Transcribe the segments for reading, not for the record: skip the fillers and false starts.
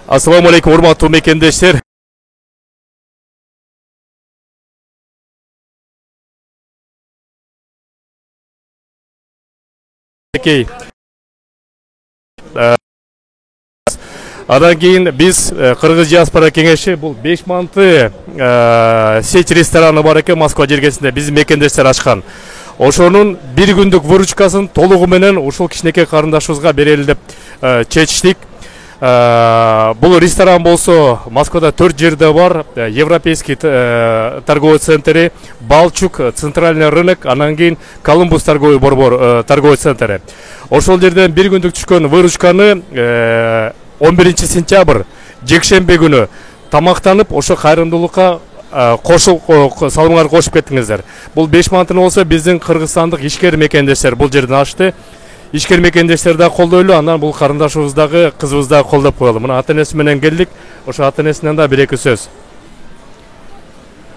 Assalamu alaikum урматтуу мекендештер. Адан кейін біз Кыргыз диаспора кеңеши бул 5 манты сеть рестораны бар экен Москва жергесинде биздин мекендештер ачкан. Ошонун бир күндүк выручкасын толугу менен ушул кичинекей карындашыбызга берели деп чечиштик. Бұл ресторан болсо Москвада 4 жерде бар. Европейский торговый центри, Балчук, Центральный рынок, анан кийин Колумбус торговый борбор торговый центри. Ошол жерден бир күндүк түшкөн выручканы 11 сентябрь жекшембе күнү тамактанып ошо кайрымдуулукка салымыңар кошуп кеттиңиздер. Бул 5 мантын болсо биздин кыргызстандык ишкер мекендештер бул жерден ачты. Ишкер мекендештер да колдойлу, анан бул карындашыбыздагы кызыбызда колдоп коелу. Мына ата-энеси менен келдик. Ошо ата-энесинен да бир эки сөз.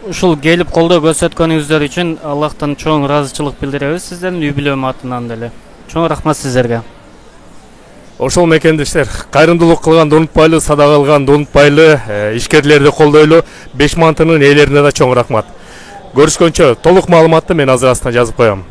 Ушул келип колдоо көрсөткөнүңүздөр үчүн Аллахтан чоң ыраазычылык билдиребиз сиздердин үй бүлөм атынан деле. Чоң рахмат сиздерге. Ошол мекендештер кайрымдуулук кылганды унутпайлы, садага кылганды унутпайлы, ишкерлерди колдойлу. 5 мантынын ээлерине да чоң рахмат. Көрүшкөнчө толук маалыматты мен азыр астына жазып коем.